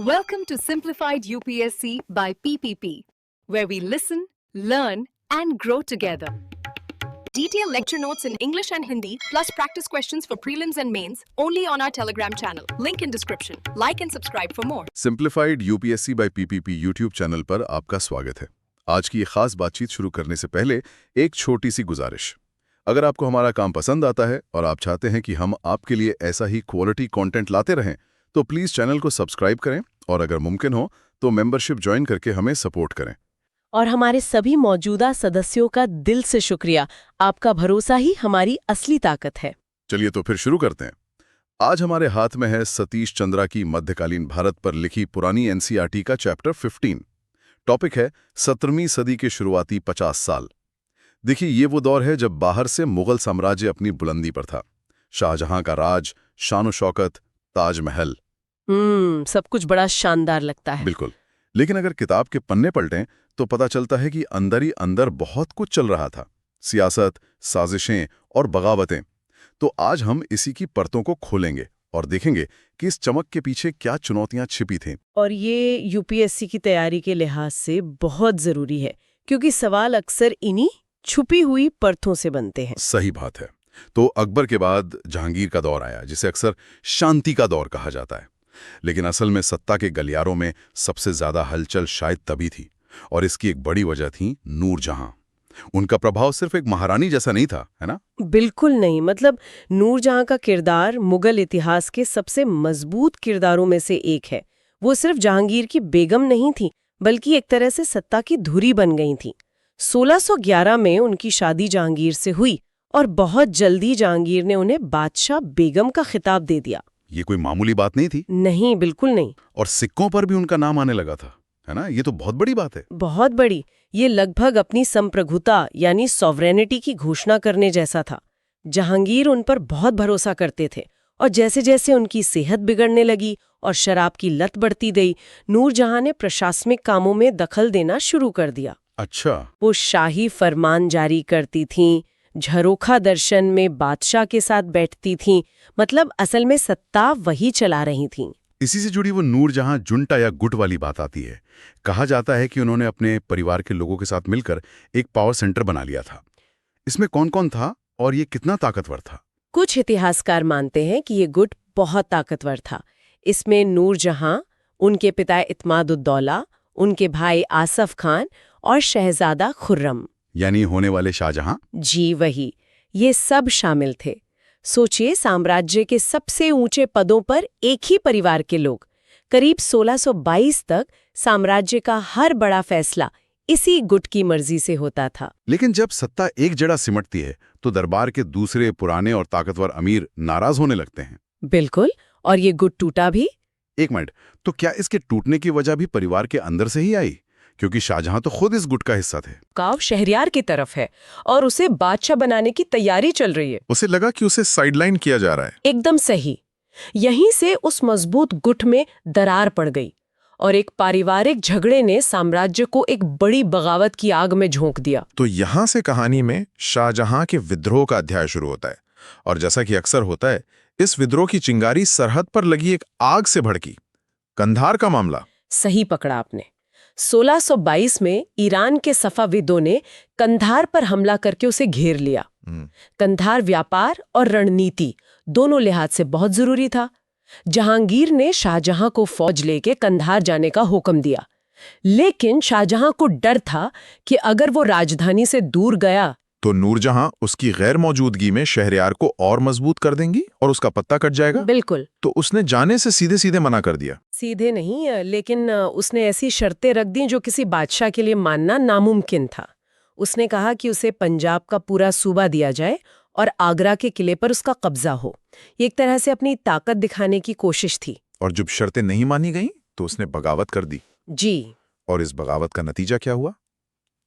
Welcome to Simplified UPSC by PPP, where we listen, learn, and grow together. Detailed lecture notes in English and Hindi, plus practice questions for prelims and mains, only on our Telegram channel. Link in description. Like and subscribe for more. Simplified UPSC by PPP YouTube channel पर आपका स्वागत है। आज की ये खास बातचीत शुरू करने से पहले एक छोटी सी गुजारिश। अगर आपको हमारा काम पसंद आता है और आप चाहते हैं कि हम आपके लिए ऐसा ही क्वालिटी कंटेंट लाते रहें, तो प्लीज़ चैनल को सब्सक्राइब करें और अगर मुमकिन हो तो मेंबरशिप ज्वाइन करके हमें सपोर्ट करें। और हमारे सभी मौजूदा सदस्यों का दिल से शुक्रिया। आपका भरोसा ही हमारी असली ताकत है। चलिए तो फिर शुरू करते हैं। आज हमारे हाथ में है सतीश चंद्रा की मध्यकालीन भारत पर लिखी पुरानी एनसीईआरटी का चैप्टर 15। टॉपिक है 17वीं सदी के शुरुआती 50 साल। देखिए, ये वो दौर है जब बाहर से मुगल साम्राज्य अपनी बुलंदी पर था। शाहजहां का राज, शान शौकत, ताजमहल। सब कुछ बड़ा शानदार लगता है। बिल्कुल, लेकिन अगर किताब के पन्ने पलटें तो पता चलता है कि अंदर ही अंदर बहुत कुछ चल रहा था। सियासत, साजिशें और बगावतें। तो आज हम इसी की परतों को खोलेंगे और देखेंगे कि इस चमक के पीछे क्या चुनौतियां छिपी थीं। और ये यूपीएससी की तैयारी के लिहाज से बहुत जरूरी है, क्योंकि सवाल अक्सर इन्हीं छुपी हुई परतों से बनते हैं। सही बात है। तो अकबर के बाद जहांगीर का दौर आया, जिसे अक्सर शांति का दौर कहा जाता है। लेकिन असल में सत्ता के गलियारों में सबसे ज्यादा हलचल शायद तभी थी, और इसकी एक बड़ी वजह थी नूरजहां। उनका प्रभाव सिर्फ एक महारानी जैसा नहीं था, है ना? बिल्कुल नहीं। मतलब नूरजहां का किरदार मुगल इतिहास के सबसे मजबूत किरदारों में से एक है। वो सिर्फ जहांगीर की बेगम नहीं थी, बल्कि एक तरह से सत्ता की धुरी बन गई थी। 1611 में उनकी शादी जहांगीर से हुई और बहुत जल्दी जहांगीर ने उन्हें बादशाह बेगम का खिताब दे दिया। ये कोई मामूली बात नहीं थी। नहीं, बिल्कुल नहीं। और सिक्कों पर भी उनका नाम आने लगा था, है ना? ये तो बहुत बड़ी बात है। बहुत बड़ी। ये लगभग अपनी संप्रभुता यानी सॉवरेनिटी की घोषणा करने जैसा था। जहांगीर उन पर बहुत भरोसा करते थे, और जैसे जैसे उनकी सेहत बिगड़ने लगी और शराब की लत बढ़ती गई, नूरजहां ने प्रशासनिक कामों में दखल देना शुरू कर दिया। अच्छा। वो शाही फरमान जारी करती थीं, झरोखा दर्शन में बादशाह के साथ बैठती थीं। मतलब असल में सत्ता वही चला रही थीं। इसी से जुड़ी वो नूरजहां जुंटा या गुट वाली बात आती है। कहा जाता है कि उन्होंने अपने परिवार के लोगों के साथ मिलकर एक पावर सेंटर बना लिया था। इसमें कौन कौन था और ये कितना ताकतवर था? कुछ इतिहासकार मानते हैं कि ये गुट बहुत ताकतवर था। इसमें नूरजहां, उनके पिता इत्मादुद्दौला, उनके भाई आसफ खान और शहजादा खुर्रम, यानी होने वाले शाहजहां। जी वही, ये सब शामिल थे। सोचिए, साम्राज्य के सबसे ऊंचे पदों पर एक ही परिवार के लोग। करीब 1622 तक साम्राज्य का हर बड़ा फैसला इसी गुट की मर्जी से होता था। लेकिन जब सत्ता एक जगह सिमटती है तो दरबार के दूसरे पुराने और ताकतवर अमीर नाराज होने लगते हैं। बिल्कुल, और ये गुट टूटा भी। एक मिनट, तो क्या इसके टूटने की वजह भी परिवार के अंदर से ही आई? क्योंकि शाहजहां तो खुद इस गुट का हिस्सा थे। गांव शहरयार की तरफ है और उसे बादशाह बनाने की तैयारी चल रही है। उसे लगा कि उसे साइडलाइन किया जा रहा है। एकदम सही। यहीं से उस मजबूत गुट में दरार पड़ गई और एक पारिवारिक झगड़े ने साम्राज्य को एक बड़ी बगावत की आग में झोंक दिया। तो यहाँ से कहानी में शाहजहां के विद्रोह का अध्याय शुरू होता है। और जैसा कि अक्सर होता है, इस विद्रोह की चिंगारी सरहद पर लगी एक आग से भड़की। कंधार का मामला। सही पकड़ा आपने। 1622 में ईरान के सफाविदों ने कंधार पर हमला करके उसे घेर लिया। कंधार व्यापार और रणनीति दोनों लिहाज से बहुत जरूरी था। जहांगीर ने शाहजहां को फौज लेके कंधार जाने का हुक्म दिया, लेकिन शाहजहां को डर था कि अगर वो राजधानी से दूर गया तो नूरजहां उसकी गैर मौजूदगी में शहरयार को और मजबूत कर देंगी और उसका पत्ता कट जाएगा। बिल्कुल। तो उसने जाने से सीधे सीधे मना कर दिया। सीधे नहीं, लेकिन उसने ऐसी शर्तें रख दी जो किसी बादशाह के लिए मानना नामुमकिन था। उसने कहा कि उसे पंजाब का पूरा सूबा दिया जाए और आगरा के किले पर उसका कब्जा हो। ये एक तरह से अपनी ताकत दिखाने की कोशिश थी। और जब शर्तें नहीं मानी गईं तो उसने बगावत कर दी। जी। और इस बगावत का नतीजा क्या हुआ?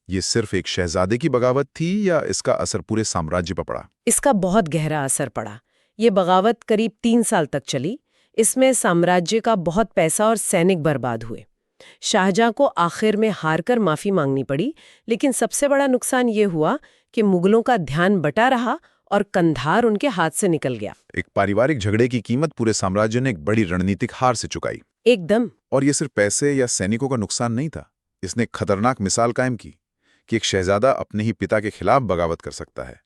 ये सिर्फ एक शहजादे की बगावत थी या इसका असर पूरे साम्राज्य पर पड़ा? इसका बहुत गहरा असर पड़ा। ये बगावत करीब 3 साल तक चली। इसमें साम्राज्य का बहुत पैसा और सैनिक बर्बाद हुए। शाहजहां को आखिर में हारकर माफी मांगनी पड़ी, लेकिन सबसे बड़ा नुकसान ये हुआ कि मुगलों का ध्यान बटा रहा और कंधार उनके हाथ से निकल गया। एक पारिवारिक झगड़े की कीमत पूरे साम्राज्य ने एक बड़ी रणनीतिक हार से चुकाई। एकदम। और ये सिर्फ पैसे या सैनिकों का नुकसान नहीं था, इसने खतरनाक मिसाल कायम की कि एक शहजादा अपने ही पिता के खिलाफ बगावत कर सकता है।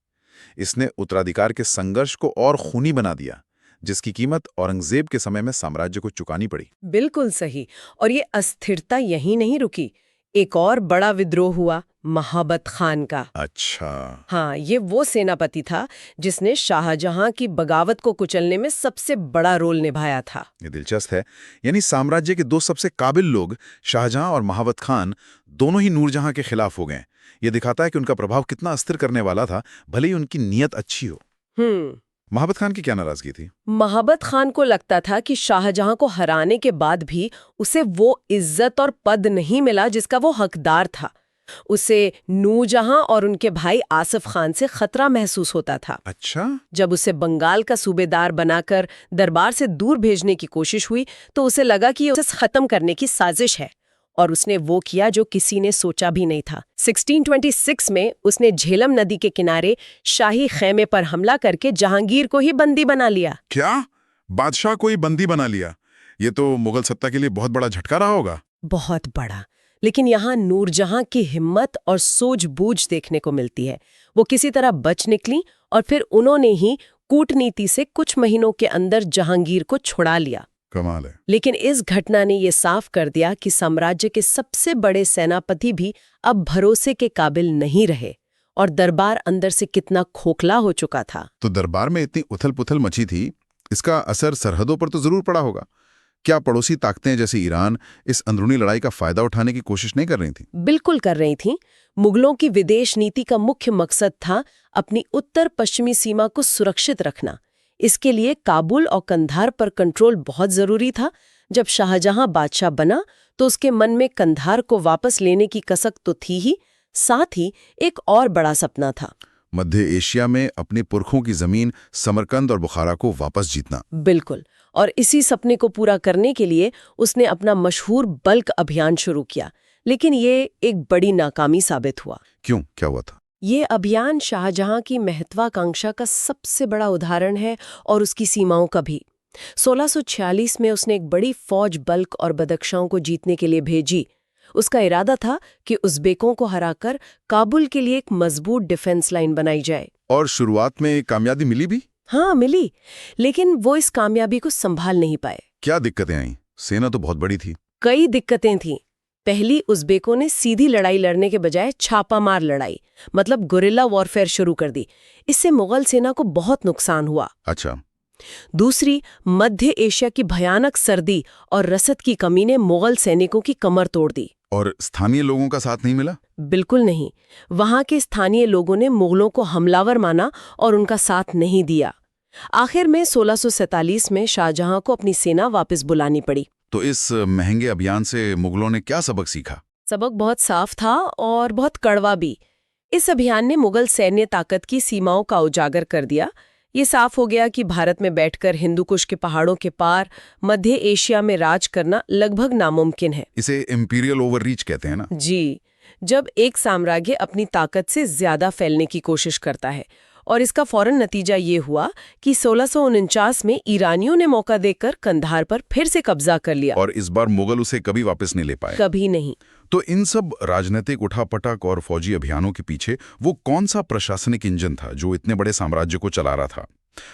इसने उत्तराधिकार के संघर्ष को और खूनी बना दिया, जिसकी कीमत औरंगजेब के समय में साम्राज्य को चुकानी पड़ी। बिल्कुल सही। और ये अस्थिरता यहीं नहीं रुकी, एक और बड़ा विद्रोह हुआ, महाबत खान का। अच्छा। हाँ, ये वो सेनापति था जिसने शाहजहां की बगावत को कुचलने में सबसे बड़ा रोल निभाया था। ये दिलचस्प है, यानी साम्राज्य के दो सबसे काबिल लोग, शाहजहां और महाबत खान, दोनों ही नूरजहां के खिलाफ हो गए। ये दिखाता है कि उनका प्रभाव कितना अस्थिर करने वाला था, भले ही उनकी नीयत अच्छी हो। महाबत खान की क्या नाराजगी थी? महाबत खान को लगता था कि शाहजहां को हराने के बाद भी उसे वो इज्जत और पद नहीं मिला जिसका वो हकदार था। उसे नूरजहां और उनके भाई आसिफ खान से खतरा महसूस होता था। अच्छा। जब उसे बंगाल का सूबेदार बनाकर दरबार से दूर भेजने की कोशिश हुई तो उसे लगा कि ये उसे खत्म करने की साजिश है, और उसने वो किया जो किसी ने सोचा भी नहीं था। 1626 में उसने झेलम नदी के किनारे शाही खेमे पर हमला करके जहांगीर को ही बंदी बना लिया। क्या? बादशाह को ही बंदी बना लिया? ये तो मुगल सत्ता के लिए बहुत बड़ा झटका रहा होगा। बहुत बड़ा। लेकिन यहाँ नूरजहां की हिम्मत और सूझबूझ देखने को मिलती है। वो किसी तरह बच निकली और फिर उन्होंने ही कूटनीति से कुछ महीनों के अंदर जहांगीर को छुड़ा लिया। कमाल है। लेकिन इस घटना ने ये साफ कर दिया कि साम्राज्य के सबसे बड़े सेनापति भी अब भरोसे के काबिल नहीं रहे, और दरबार अंदर से कितना खोखला हो चुका था। तो दरबार में इतनी उथल-पुथल मची थी, इसका असर सरहदों पर तो जरूर पड़ा होगा। क्या पड़ोसी ताकतें जैसे ईरान इस अंदरूनी लड़ाई का फायदा उठाने की कोशिश नहीं कर रही थी? बिल्कुल कर रही थी। मुगलों की विदेश नीति का मुख्य मकसद था अपनी उत्तर पश्चिमी सीमा को सुरक्षित रखना। इसके लिए काबुल और कंधार पर कंट्रोल बहुत जरूरी था। जब शाहजहां बादशाह बना तो उसके मन में कंधार को वापस लेने की कसक तो थी ही, साथ ही एक और बड़ा सपना था, मध्य एशिया में अपने पुरखों की जमीन समरकंद और बुखारा को वापस जीतना। बिल्कुल। और इसी सपने को पूरा करने के लिए उसने अपना मशहूर बल्क अभियान शुरू किया। लेकिन ये एक बड़ी नाकामी साबित हुआ। क्यों? क्या हुआ था? ये अभियान शाहजहां की महत्वाकांक्षा का सबसे बड़ा उदाहरण है, और उसकी सीमाओं का भी। 1646 में उसने एक बड़ी फौज बल्क और बदख्शां को जीतने के लिए भेजी। उसका इरादा था कि उज़्बेकों को हराकर काबुल के लिए एक मजबूत डिफेंस लाइन बनाई जाए। और शुरुआत में कामयाबी मिली भी? हाँ, मिली। लेकिन वो इस कामयाबी को संभाल नहीं पाए। क्या दिक्कतें आईं? सेना तो बहुत बड़ी थी। कई दिक्कतें थीं। पहली, उज़्बेकों ने सीधी लड़ाई लड़ने के बजाय छापामार लड़ाई, मतलब गुरिल्ला वॉरफेयर शुरू कर दी। इससे मुगल सेना को बहुत नुकसान हुआ। अच्छा। दूसरी, मध्य एशिया की भयानक सर्दी और रसद की कमी ने मुगल सैनिकों की कमर तोड़ दी। और स्थानीय लोगों का साथ नहीं मिला? बिल्कुल नहीं। वहां के स्थानीय लोगों ने मुगलों को हमलावर माना और उनका साथ नहीं दिया। आखिर में 1647 में शाहजहां को अपनी सेना वापस बुलानी पड़ी। तो इस महंगे अभियान से मुगलों ने क्या सबक सीखा? सबक बहुत साफ था और बहुत कड़वा भी। इस अभियान ने मुगल सैन्य ताकत की सीमाओं का उजागर कर दिया। ये साफ हो गया कि भारत में बैठकर हिंदू कुश के पहाड़ों के पार मध्य एशिया में राज करना लगभग नामुमकिन है। इसे इंपीरियल ओवररीच कहते हैं ना? जी। जब एक साम्राज्य अपनी ताकत से ज्यादा फैलने की कोशिश करता है, और इसका फौरन नतीजा ये हुआ कि 1649 में ईरानियों ने मौका देकर कंधार पर फिर से कब्जा कर लिया। और इस बार मुगल उसे कभी वापस नहीं ले पाए। कभी नहीं। तो इन सब राजनीतिक उठापटक और फौजी अभियानों के पीछे वो कौन सा प्रशासनिक इंजन था जो इतने बड़े साम्राज्य को चला रहा था?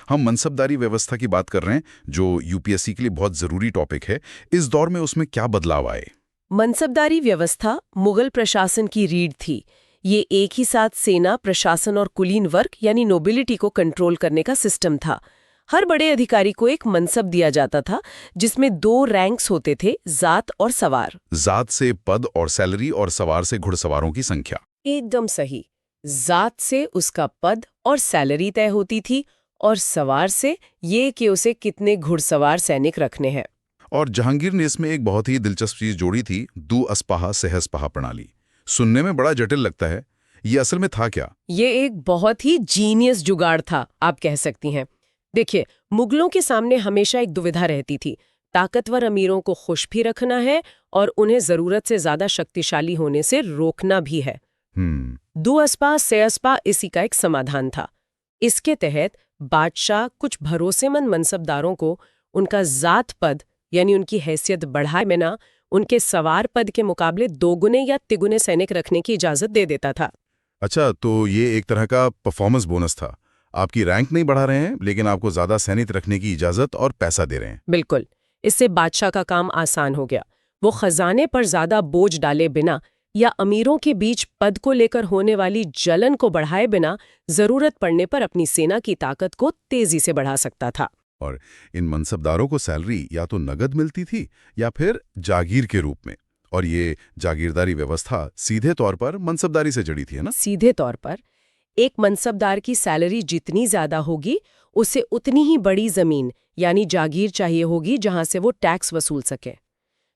हम मनसबदारी व्यवस्था की बात कर रहे हैं, जो यूपीएससी के लिए बहुत जरूरी टॉपिक है। इस दौर में उसमें क्या बदलाव आए? मनसबदारी व्यवस्था मुगल प्रशासन की रीढ़ थी। ये एक ही साथ सेना, प्रशासन और कुलीन वर्ग यानी नोबिलिटी को कंट्रोल करने का सिस्टम था। हर बड़े अधिकारी को एक मनसब दिया जाता था जिसमें 2 रैंक्स होते थे, जात और सवार। जात से पद और सैलरी, और सवार से घुड़सवारों की संख्या। एकदम सही। जात से उसका पद और सैलरी तय होती थी, और सवार से ये कि उसे कितने घुड़सवार सैनिक रखने हैं। और जहांगीर ने इसमें एक बहुत ही दिलचस्प चीज जोड़ी थी, दू अस्पाहा सहस्पाहा प्रणाली। सुनने में बड़ा जटिल लगता है, ये असल में था क्या? ये एक बहुत ही जीनियस जुगाड़ था, आप कह सकती हैं। देखिए, मुगलों के सामने हमेशा एक दुविधा रहती थी। ताकतवर अमीरों को खुश भी रखना है और उन्हें जरूरत से ज्यादा शक्तिशाली होने से रोकना भी है। दू अस्पा सेअस्पा इसी का एक समाधान था। इसके तहत बादशाह कुछ भरोसेमंद मनसबदारों को उनका जात पद यानी उनकी हैसियत बढ़ाए बिना उनके सवार पद के मुकाबले 2 गुने या तिगुने सैनिक रखने की इजाजत दे देता था। अच्छा, तो ये एक तरह का परफॉर्मेंस बोनस था। आपकी रैंक नहीं बढ़ा रहे हैं, लेकिन आपको ज्यादा सैनिक रखने की इजाजत और पैसा दे रहे हैं। बिल्कुल, इससे बादशाह का काम आसान हो गया। वो खजाने पर ज्यादा बोझ डाले बिना या अमीरों के बीच पद को लेकर होने वाली जलन को बढ़ाए बिना जरूरत पड़ने पर अपनी सेना की ताकत को तेजी से बढ़ा सकता था। और इन मनसबदारों को सैलरी या तो नगद मिलती थी या फिर जागीर के रूप में, और ये जागीरदारी व्यवस्था सीधे तौर पर मनसबदारी से जड़ी थी, है ना? सीधे तौर पर एक मनसबदार की सैलरी जितनी ज्यादा होगी, उसे उतनी ही बड़ी जमीन यानी जागीर चाहिए होगी जहां से वो टैक्स वसूल सके।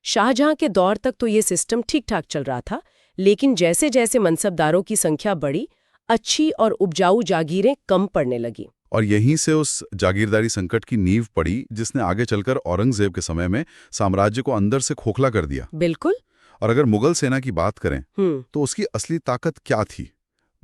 शाहजहां के दौर तक तो ये सिस्टम ठीक ठाक चल रहा था, लेकिन जैसे जैसे मनसबदारों की संख्या बढ़ी, अच्छी और उपजाऊ जागीरें कम पड़ने लगी। और यहीं से उस जागीरदारी संकट की नींव पड़ी, जिसने आगे चलकर औरंगजेब के समय में साम्राज्य को अंदर से खोखला कर दिया। बिल्कुल। और अगर मुगल सेना की बात करें तो उसकी असली ताकत क्या थी?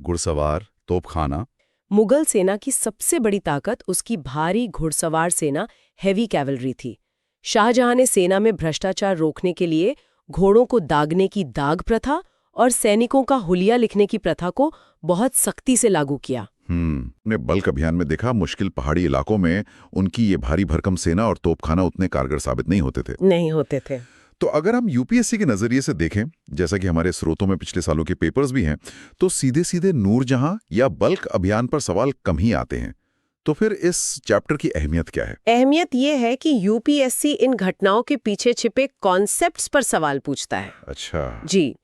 घुड़सवार, तोपखाना। मुगल सेना की सबसे बड़ी ताकत उसकी भारी घुड़सवार सेना हेवी कैवलरी थी। शाहजहां ने सेना में भ्रष्टाचार रोकने के लिए घोड़ों को दागने की दाग प्रथा और सैनिकों का हुलिया लिखने की प्रथा को बहुत सख्ती से लागू किया। ने बल्क अभियान में देखा, मुश्किल पहाड़ी इलाकों में उनकी ये भारी भरकम सेना और तोपखाना उतने कारगर साबित नहीं होते थे। तो अगर हम यूपीएससी के नजरिए से देखें, जैसा कि हमारे स्रोतों में पिछले सालों के पेपर्स भी हैं, तो सीधे सीधे नूरजहां या बल्क अभियान पर सवाल कम ही आते हैं। तो फिर इस चैप्टर की अहमियत क्या है? अहमियत ये है कि यूपीएससी इन घटनाओं के पीछे छिपे कॉन्सेप्ट्स पर सवाल पूछता है। अच्छा जी,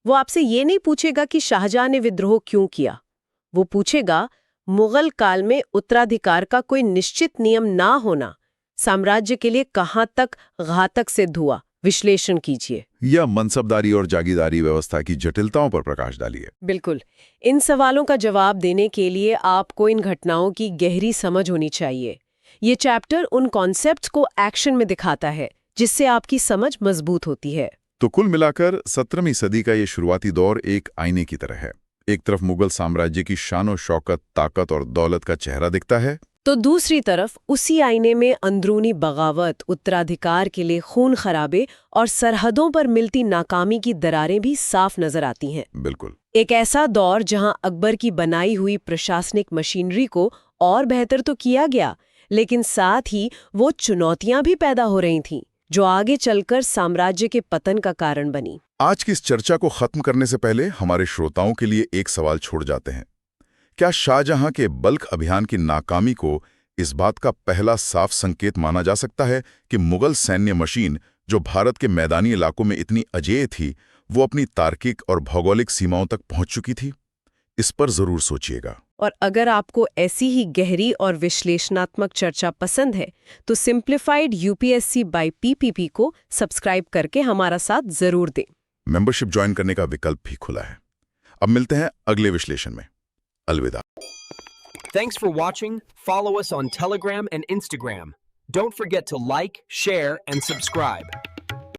वो आपसे ये नहीं पूछेगा कि शाहजहां ने विद्रोह क्यों किया। वो पूछेगा मुगल काल में उत्तराधिकार का कोई निश्चित नियम ना होना साम्राज्य के लिए कहां तक घातक सिद्ध हुआ, विश्लेषण कीजिए। या मनसबदारी और जागीरदारी व्यवस्था की जटिलताओं पर प्रकाश डालिए। बिल्कुल, इन सवालों का जवाब देने के लिए आपको इन घटनाओं की गहरी समझ होनी चाहिए। ये चैप्टर उन कॉन्सेप्ट्स को एक्शन में दिखाता है जिससे आपकी समझ मजबूत होती है। तो कुल मिलाकर 17वीं सदी का ये शुरुआती दौर एक आईने की तरह है। एक तरफ मुगल साम्राज्य की शान और शौकत, ताकत और दौलत का चेहरा दिखता है, तो दूसरी तरफ उसी आईने में अंदरूनी बगावत, उत्तराधिकार के लिए खून खराबे और सरहदों पर मिलती नाकामी की दरारें भी साफ नजर आती हैं। बिल्कुल। एक ऐसा दौर जहां अकबर की बनाई हुई प्रशासनिक मशीनरी को और बेहतर तो किया गया, लेकिन साथ ही वो चुनौतियां भी पैदा हो रही थीं जो आगे चलकर साम्राज्य के पतन का कारण बनी। आज की इस चर्चा को खत्म करने से पहले हमारे श्रोताओं के लिए एक सवाल छोड़ जाते हैं। क्या शाहजहां के बल्क अभियान की नाकामी को इस बात का पहला साफ संकेत माना जा सकता है कि मुगल सैन्य मशीन, जो भारत के मैदानी इलाकों में इतनी अजेय थी, वो अपनी तार्किक और भौगोलिक सीमाओं तक पहुंच चुकी थी? इस पर जरूर सोचिएगा। और अगर आपको ऐसी ही गहरी और विश्लेषणात्मक चर्चा पसंद है तो सिंप्लीफाइड यूपीएससी बाय पीपीपी को सब्सक्राइब करके हमारा साथ जरूर दें। मेंबरशिप ज्वाइन करने का विकल्प भी खुला है। अब मिलते हैं अगले विश्लेषण में। अलविदा। Thanks for watching. Follow us on Telegram and Instagram. Don't forget to like, share, and subscribe.